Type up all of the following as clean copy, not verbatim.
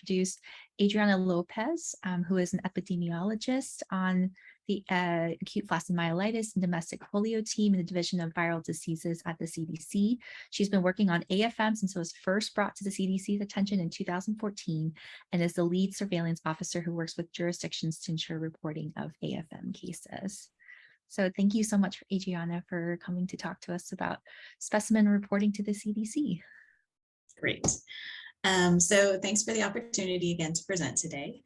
introduce Adriana Lopez, who is an epidemiologist on the acute flaccid myelitis and domestic polio team in the Division of Viral Diseases at the CDC. She's been working on AFM since it was first brought to the CDC's attention in 2014 and is the lead surveillance officer who works with jurisdictions to ensure reporting of AFM cases. So thank you so much, Adriana, for coming to talk to us about specimen reporting to the CDC. Great. So thanks for the opportunity again to present today.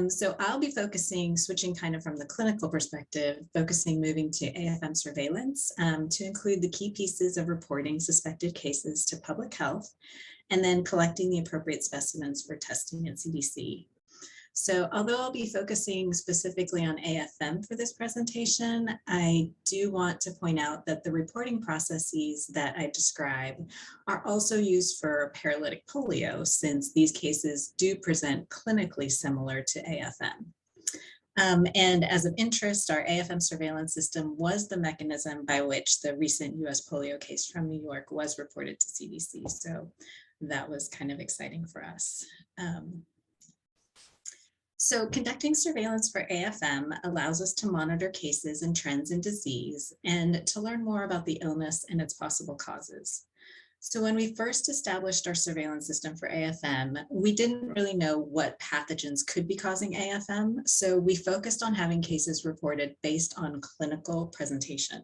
So I'll be switching kind of from the clinical perspective, moving to AFM surveillance to include the key pieces of reporting suspected cases to public health, and then collecting the appropriate specimens for testing at CDC. So although I'll be focusing specifically on AFM for this presentation, I do want to point out that the reporting processes that I describe are also used for paralytic polio, since these cases do present clinically similar to AFM. And as of interest, our AFM surveillance system was the mechanism by which the recent US polio case from New York was reported to CDC. So that was kind of exciting for us. So conducting surveillance for AFM allows us to monitor cases and trends in disease and to learn more about the illness and its possible causes. So when we first established our surveillance system for AFM, we didn't really know what pathogens could be causing AFM, so we focused on having cases reported based on clinical presentation.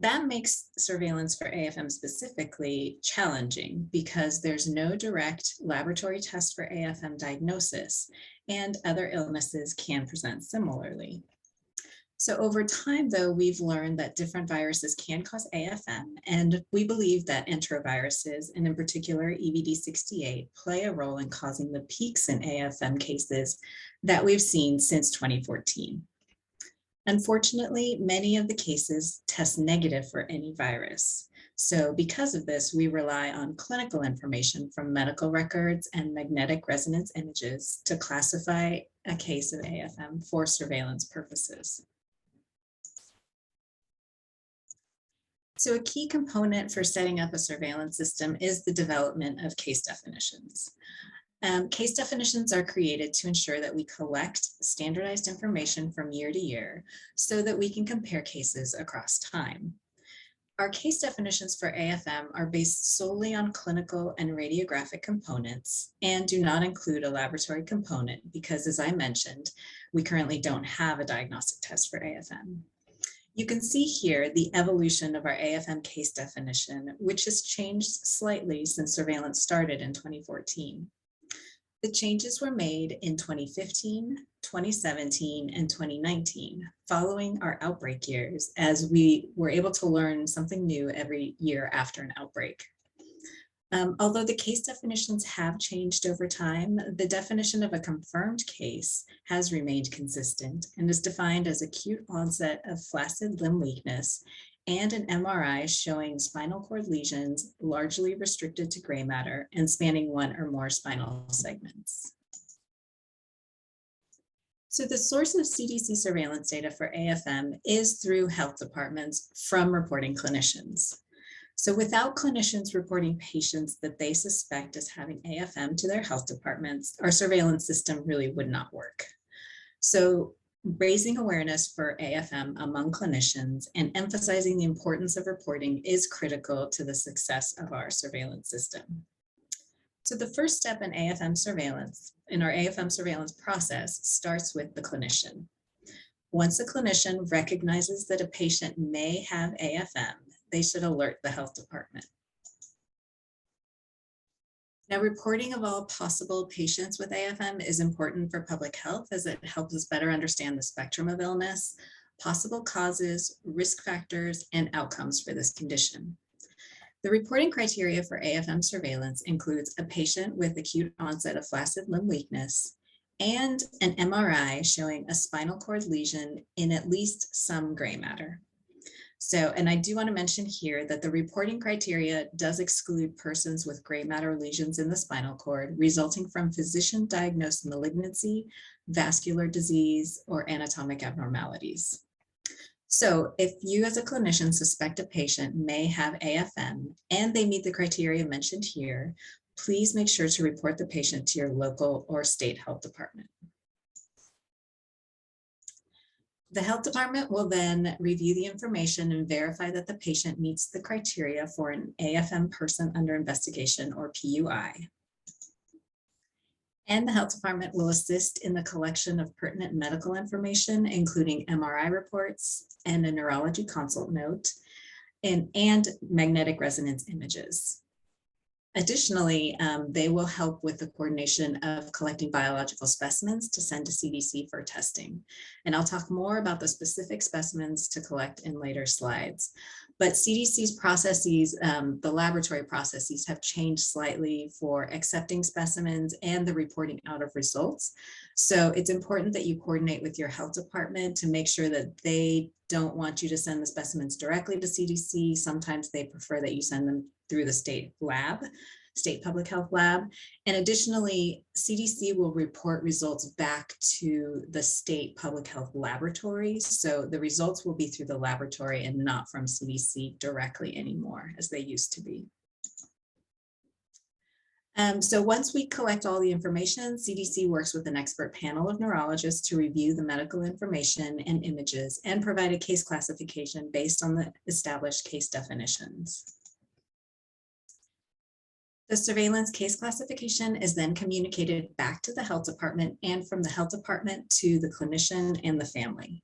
That makes surveillance for AFM specifically challenging because there's no direct laboratory test for AFM diagnosis, and other illnesses can present similarly. So over time, though, we've learned that different viruses can cause AFM, and we believe that enteroviruses, and in particular EVD68, play a role in causing the peaks in AFM cases that we've seen since 2014. Unfortunately, many of the cases test negative for any virus. So because of this, we rely on clinical information from medical records and magnetic resonance images to classify a case of AFM for surveillance purposes. So a key component for setting up a surveillance system is the development of case definitions. Case definitions are created to ensure that we collect standardized information from year to year so that we can compare cases across time. Our case definitions for AFM are based solely on clinical and radiographic components and do not include a laboratory component because, as I mentioned, we currently don't have a diagnostic test for AFM. You can see here the evolution of our AFM case definition, which has changed slightly since surveillance started in 2014. The changes were made in 2015, 2017, and 2019, following our outbreak years, as we were able to learn something new every year after an outbreak. Although the case definitions have changed over time, the definition of a confirmed case has remained consistent and is defined as acute onset of flaccid limb weakness and an MRI showing spinal cord lesions largely restricted to gray matter and spanning one or more spinal segments. So the source of CDC surveillance data for AFM is through health departments from reporting clinicians. So without clinicians reporting patients that they suspect as having AFM to their health departments, our surveillance system really would not work. So raising awareness for AFM among clinicians and emphasizing the importance of reporting is critical to the success of our surveillance system. So the first step in our AFM surveillance process starts with the clinician. Once a clinician recognizes that a patient may have AFM, they should alert the health department. Now, reporting of all possible patients with AFM is important for public health as it helps us better understand the spectrum of illness, possible causes, risk factors, and outcomes for this condition. The reporting criteria for AFM surveillance includes a patient with acute onset of flaccid limb weakness and an MRI showing a spinal cord lesion in at least some gray matter. So, and I do want to mention here that the reporting criteria does exclude persons with gray matter lesions in the spinal cord resulting from physician-diagnosed malignancy, vascular disease, or anatomic abnormalities. So if you as a clinician suspect a patient may have AFM and they meet the criteria mentioned here, please make sure to report the patient to your local or state health department. The health department will then review the information and verify that the patient meets the criteria for an AFM person under investigation, or PUI. And the health department will assist in the collection of pertinent medical information, including MRI reports and a neurology consult note, and magnetic resonance images. Additionally, they will help with the coordination of collecting biological specimens to send to CDC for testing. And I'll talk more about the specific specimens to collect in later slides. But CDC's processes, the laboratory processes, have changed slightly for accepting specimens and the reporting out of results. So it's important that you coordinate with your health department to make sure that they don't want you to send the specimens directly to CDC. Sometimes they prefer that you send them through the state lab, state public health lab. And additionally, CDC will report results back to the state public health laboratory. So the results will be through the laboratory and not from CDC directly anymore, as they used to be. So once we collect all the information, CDC works with an expert panel of neurologists to review the medical information and images and provide a case classification based on the established case definitions. The surveillance case classification is then communicated back to the health department and from the health department to the clinician and the family.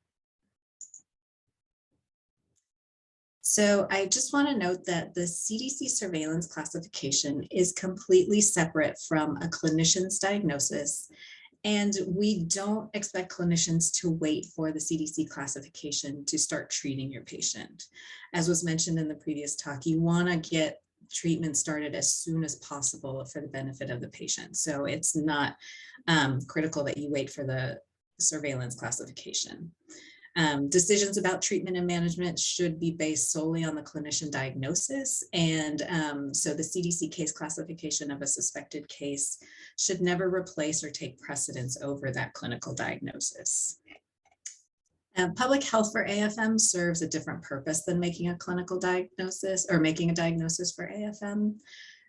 So I just want to note that the CDC surveillance classification is completely separate from a clinician's diagnosis, and we don't expect clinicians to wait for the CDC classification to start treating your patient. As was mentioned in the previous talk, you want to get treatment started as soon as possible for the benefit of the patient. So it's not critical that you wait for the surveillance classification. Decisions about treatment and management should be based solely on the clinician diagnosis. And so the CDC case classification of a suspected case should never replace or take precedence over that clinical diagnosis. Public health for AFM serves a different purpose than making a clinical diagnosis or making a diagnosis for AFM.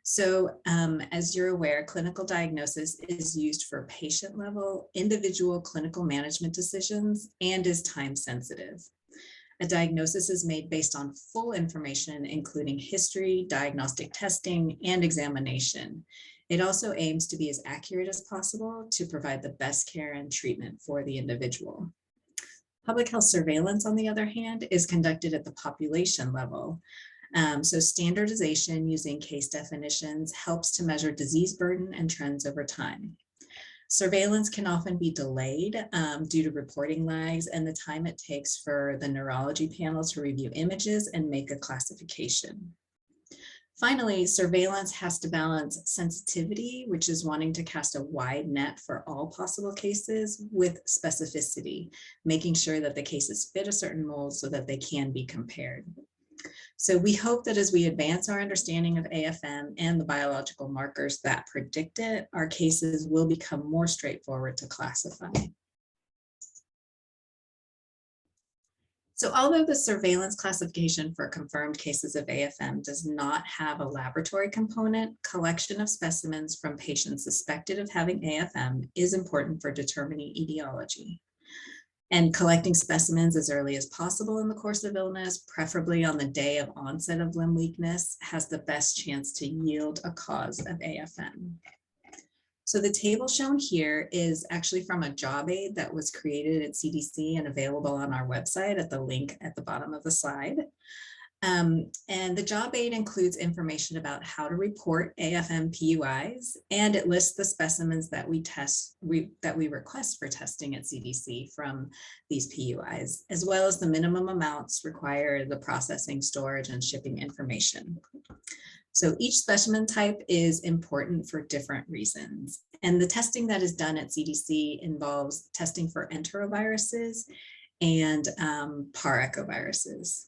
So as you're aware, clinical diagnosis is used for patient level, individual clinical management decisions, and is time sensitive. A diagnosis is made based on full information, including history, diagnostic testing, and examination. It also aims to be as accurate as possible to provide the best care and treatment for the individual. Public health surveillance, on the other hand, is conducted at the population level. So standardization using case definitions helps to measure disease burden and trends over time. Surveillance can often be delayed due to reporting lags and the time it takes for the neurology panel to review images and make a classification. Finally, surveillance has to balance sensitivity, which is wanting to cast a wide net for all possible cases, with specificity, making sure that the cases fit a certain mold so that they can be compared. So we hope that as we advance our understanding of AFM and the biological markers that predict it, our cases will become more straightforward to classify. So although the surveillance classification for confirmed cases of AFM does not have a laboratory component, collection of specimens from patients suspected of having AFM is important for determining etiology. And collecting specimens as early as possible in the course of illness, preferably on the day of onset of limb weakness, has the best chance to yield a cause of AFM. So the table shown here is actually from a job aid that was created at CDC and available on our website at the link at the bottom of the slide. And the job aid includes information about how to report AFM PUIs, and it lists the specimens that we request for testing at CDC from these PUIs, as well as the minimum amounts required, the processing, storage, and shipping information. So each specimen type is important for different reasons. And the testing that is done at CDC involves testing for enteroviruses and paraechoviruses.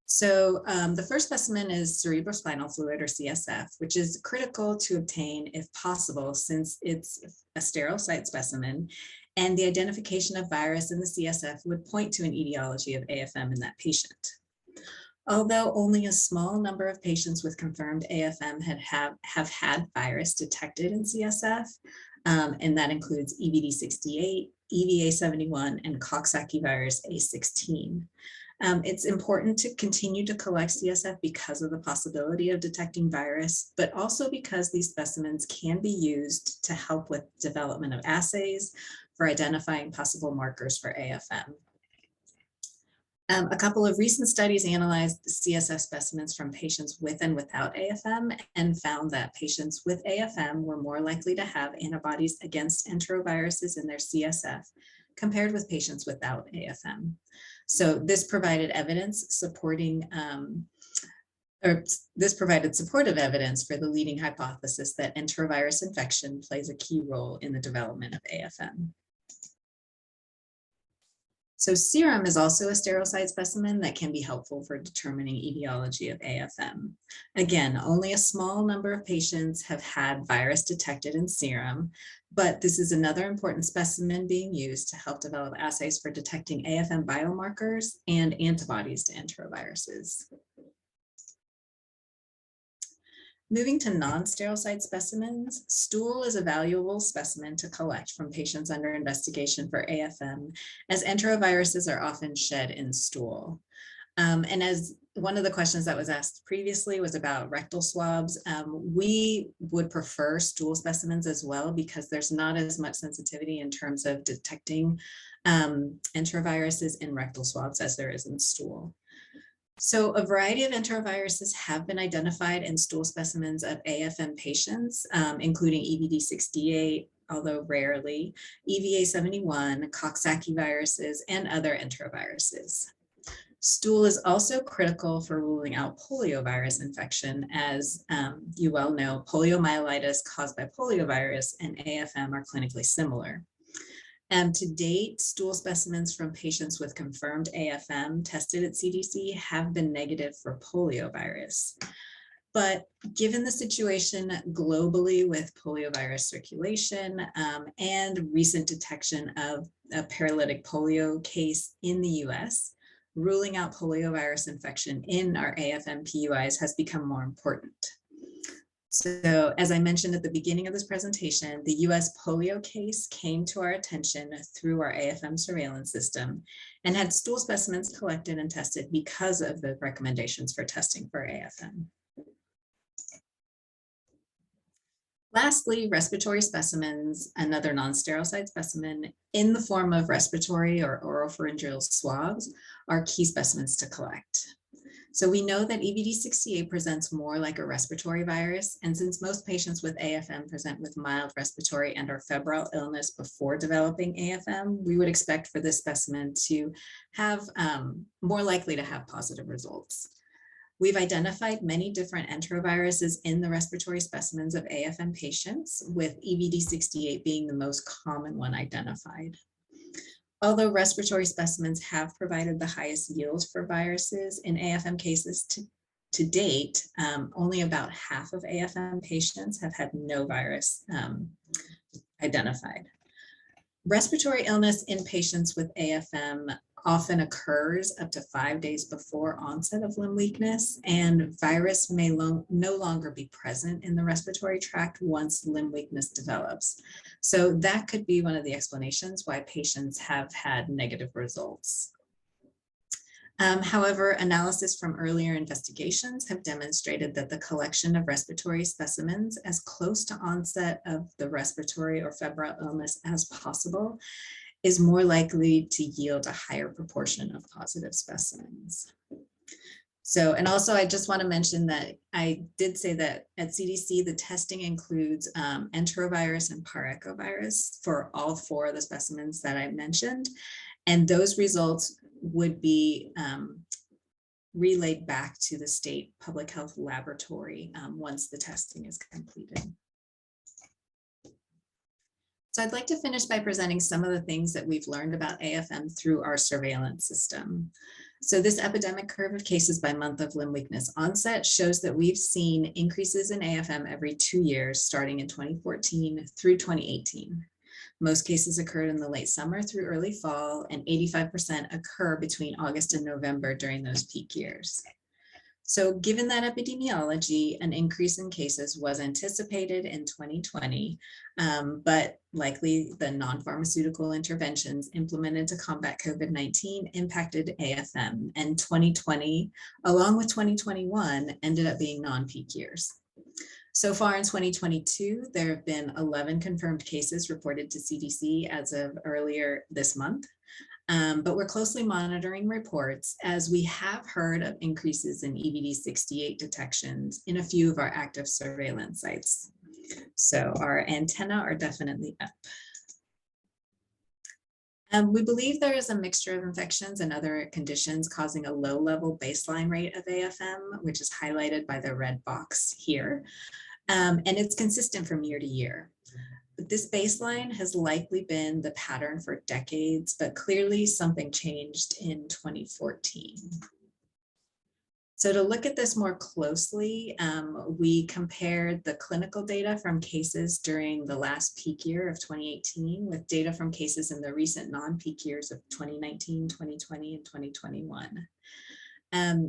So the first specimen is cerebrospinal fluid, or CSF, which is critical to obtain if possible, since it's a sterile site specimen, and the identification of virus in the CSF would point to an etiology of AFM in that patient. Although only a small number of patients with confirmed AFM have had virus detected in CSF, and that includes EBD68, EVA71, and Coxsackie virus A16. It's important to continue to collect CSF because of the possibility of detecting virus, but also because these specimens can be used to help with development of assays for identifying possible markers for AFM. A couple of recent studies analyzed the CSF specimens from patients with and without AFM and found that patients with AFM were more likely to have antibodies against enteroviruses in their CSF compared with patients without AFM. So this provided evidence supporting, this provided supportive evidence for the leading hypothesis that enterovirus infection plays a key role in the development of AFM. So serum is also a sterile side specimen that can be helpful for determining etiology of AFM. Again, only a small number of patients have had virus detected in serum, but this is another important specimen being used to help develop assays for detecting AFM biomarkers and antibodies to enteroviruses. Moving to non-sterile side specimens, stool is a valuable specimen to collect from patients under investigation for AFM, as enteroviruses are often shed in stool. And as one of the questions that was asked previously was about rectal swabs, we would prefer stool specimens as well because there's not as much sensitivity in terms of detecting enteroviruses in rectal swabs as there is in stool. So a variety of enteroviruses have been identified in stool specimens of AFM patients, including EBD68, although rarely, EVA71, Coxsackie viruses, and other enteroviruses. Stool is also critical for ruling out poliovirus infection. As you well know, poliomyelitis caused by poliovirus and AFM are clinically similar. To date, stool specimens from patients with confirmed AFM tested at CDC have been negative for poliovirus. But given the situation globally with poliovirus circulation and recent detection of a paralytic polio case in the US, ruling out poliovirus infection in our AFM PUIs has become more important. So as I mentioned at the beginning of this presentation, the US polio case came to our attention through our AFM surveillance system and had stool specimens collected and tested because of the recommendations for testing for AFM. Lastly, respiratory specimens, another non-sterile side specimen in the form of respiratory or oropharyngeal swabs, are key specimens to collect. So we know that EBD68 presents more like a respiratory virus, and since most patients with AFM present with mild respiratory and or febrile illness before developing AFM, we would expect for this specimen to have more likely to have positive results. We've identified many different enteroviruses in the respiratory specimens of AFM patients, with EBD68 being the most common one identified. Although respiratory specimens have provided the highest yield for viruses in AFM cases to date, only about half of AFM patients have had no virus identified. Respiratory illness in patients with AFM often occurs up to 5 days before onset of limb weakness, and virus may no longer be present in the respiratory tract once limb weakness develops. So that could be one of the explanations why patients have had negative results. However, analysis from earlier investigations have demonstrated that the collection of respiratory specimens as close to onset of the respiratory or febrile illness as possible is more likely to yield a higher proportion of positive specimens. So, and also I just want to mention that I did say that at CDC, the testing includes enterovirus and parechovirus for all 4 of the specimens that I mentioned. And those results would be relayed back to the state public health laboratory once the testing is completed. So I'd like to finish by presenting some of the things that we've learned about AFM through our surveillance system. So this epidemic curve of cases by month of limb weakness onset shows that we've seen increases in AFM every 2 years, starting in 2014 through 2018. Most cases occurred in the late summer through early fall, and 85% occur between August and November during those peak years. So given that epidemiology, an increase in cases was anticipated in 2020, but likely the non-pharmaceutical interventions implemented to combat COVID-19 impacted AFM, and 2020, along with 2021, ended up being non-peak years. So far in 2022, there have been 11 confirmed cases reported to CDC as of earlier this month. But we're closely monitoring reports as we have heard of increases in EVD68 detections in a few of our active surveillance sites. So our antennae are definitely up. We believe there is a mixture of infections and other conditions causing a low level baseline rate of AFM, which is highlighted by the red box here. And it's consistent from year to year. But this baseline has likely been the pattern for decades, but clearly something changed in 2014. So to look at this more closely, we compared the clinical data from cases during the last peak year of 2018 with data from cases in the recent non-peak years of 2019, 2020, and 2021.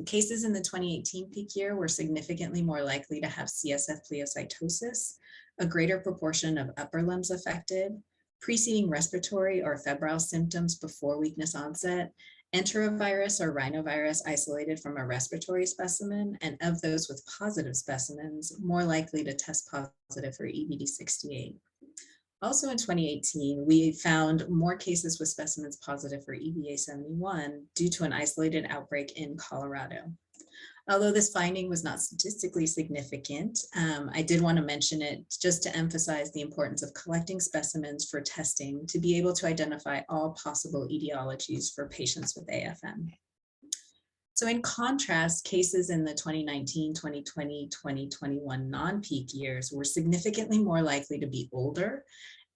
Cases in the 2018 peak year were significantly more likely to have CSF pleocytosis, a greater proportion of upper limbs affected, preceding respiratory or febrile symptoms before weakness onset, enterovirus or rhinovirus isolated from a respiratory specimen, and of those with positive specimens, more likely to test positive for EVD68. Also in 2018, we found more cases with specimens positive for EVA71 due to an isolated outbreak in Colorado. Although this finding was not statistically significant, I did want to mention it just to emphasize the importance of collecting specimens for testing to be able to identify all possible etiologies for patients with AFM. So in contrast, cases in the 2019, 2020, 2021 non-peak years were significantly more likely to be older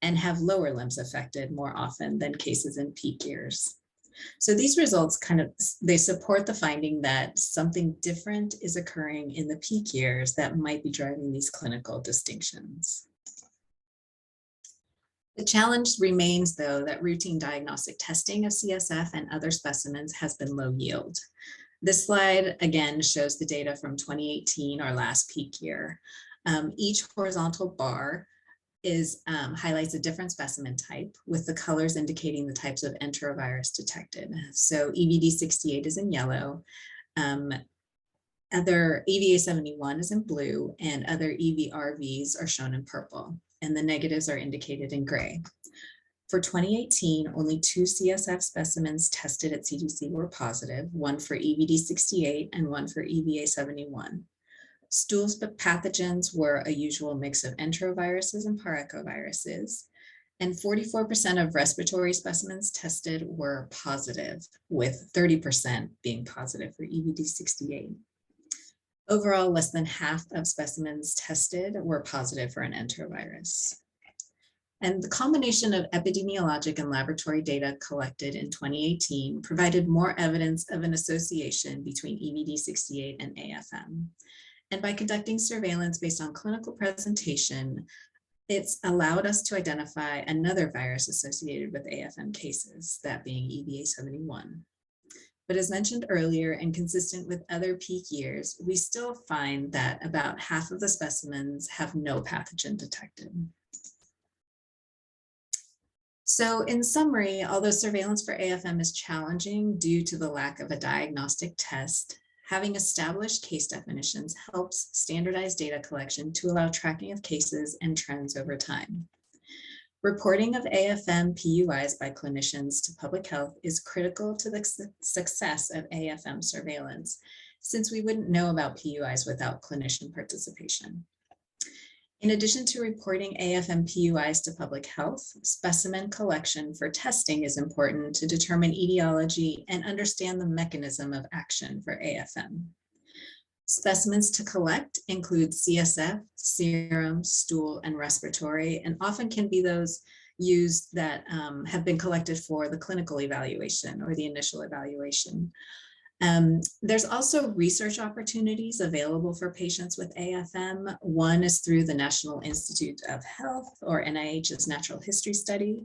and have lower limbs affected more often than cases in peak years. So these results they support the finding that something different is occurring in the peak years that might be driving these clinical distinctions. The challenge remains, though, that routine diagnostic testing of CSF and other specimens has been low yield. This slide, again, shows the data from 2018, our last peak year. Each horizontal bar highlights a different specimen type, with the colors indicating the types of enterovirus detected. So EVD68 is in yellow, other EVA71 is in blue, and other EVRVs are shown in purple, and the negatives are indicated in gray. For 2018, only 2 CSF specimens tested at CDC were positive, one for EVD68 and one for EVA71. Stool pathogens were a usual mix of enteroviruses and parechoviruses, and 44% of respiratory specimens tested were positive, with 30% being positive for EVD68. Overall, less than half of specimens tested were positive for an enterovirus. And the combination of epidemiologic and laboratory data collected in 2018 provided more evidence of an association between EVD68 and AFM. And by conducting surveillance based on clinical presentation, it's allowed us to identify another virus associated with AFM cases, that being EVA71. But as mentioned earlier, and consistent with other peak years, we still find that about half of the specimens have no pathogen detected. So in summary, although surveillance for AFM is challenging due to the lack of a diagnostic test, having established case definitions helps standardize data collection to allow tracking of cases and trends over time. Reporting of AFM PUIs by clinicians to public health is critical to the success of AFM surveillance, since we wouldn't know about PUIs without clinician participation. In addition to reporting AFM PUIs to public health, specimen collection for testing is important to determine etiology and understand the mechanism of action for AFM. Specimens to collect include CSF, serum, stool, and respiratory, and often can be those used that have been collected for the clinical evaluation or the initial evaluation. There's also research opportunities available for patients with AFM. One is through the National Institute of Health, or NIH's Natural History Study,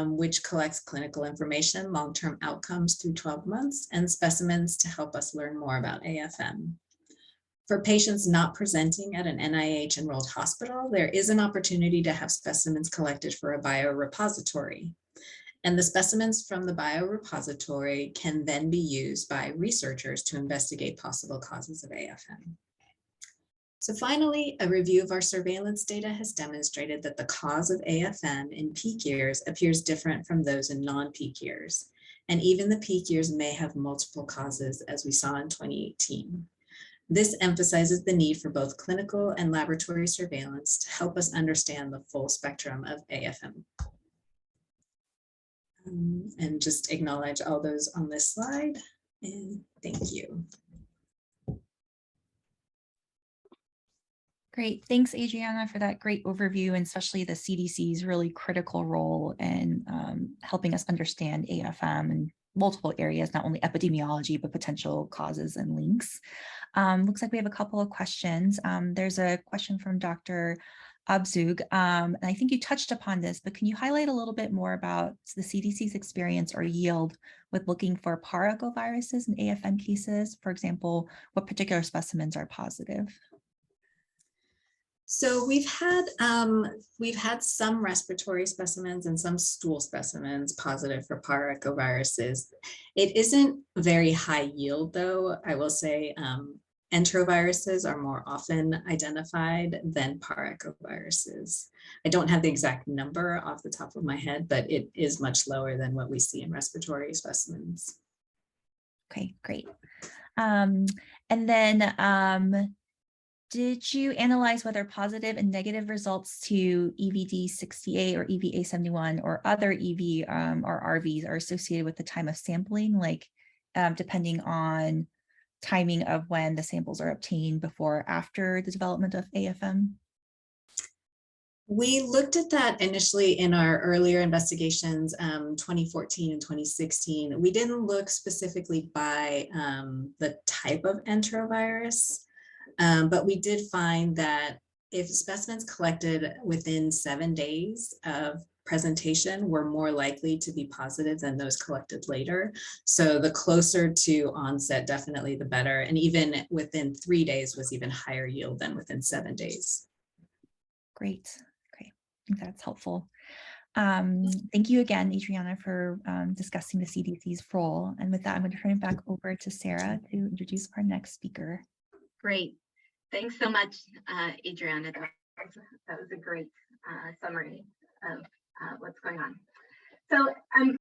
which collects clinical information, long-term outcomes through 12 months, and specimens to help us learn more about AFM. For patients not presenting at an NIH enrolled hospital, there is an opportunity to have specimens collected for a biorepository. And the specimens from the biorepository can then be used by researchers to investigate possible causes of AFM. So finally, a review of our surveillance data has demonstrated that the cause of AFM in peak years appears different from those in non-peak years. And even the peak years may have multiple causes, as we saw in 2018. This emphasizes the need for both clinical and laboratory surveillance to help us understand the full spectrum of AFM. And just acknowledge all those on this slide. And thank you. Great. Thanks, Adriana, for that great overview, and especially the CDC's really critical role in helping us understand AFM in multiple areas, not only epidemiology, but potential causes and links. Looks like we have a couple of questions. There's a question from Dr. Abzug, and I think you touched upon this, but can you highlight a little bit more about the CDC's experience or yield with looking for paragoviruses in AFM cases? For example, what particular specimens are positive? So we've had some respiratory specimens and some stool specimens positive for paragoviruses. It isn't very high yield, though. I will say enteroviruses are more often identified than paragoviruses. I don't have the exact number off the top of my head, but it is much lower than what we see in respiratory specimens. Okay, great. And then did you analyze whether positive and negative results to EVD68 or EVA71 or other EV or RVs are associated with the time of sampling, like depending on timing of when the samples are obtained before or after the development of AFM? We looked at that initially in our earlier investigations, 2014 and 2016. We didn't look specifically by the type of enterovirus, but we did find that if specimens collected within 7 days of presentation were more likely to be positive than those collected later. So the closer to onset, definitely the better. And even within 3 days was even higher yield than within 7 days. Great. Okay, I think that's helpful. Thank you again, Adriana, for discussing the CDC's role. And with that, I'm going to turn it back over to Sarah to introduce our next speaker. Great. Thanks so much, Adriana. That was a great summary of what's going on. So I'm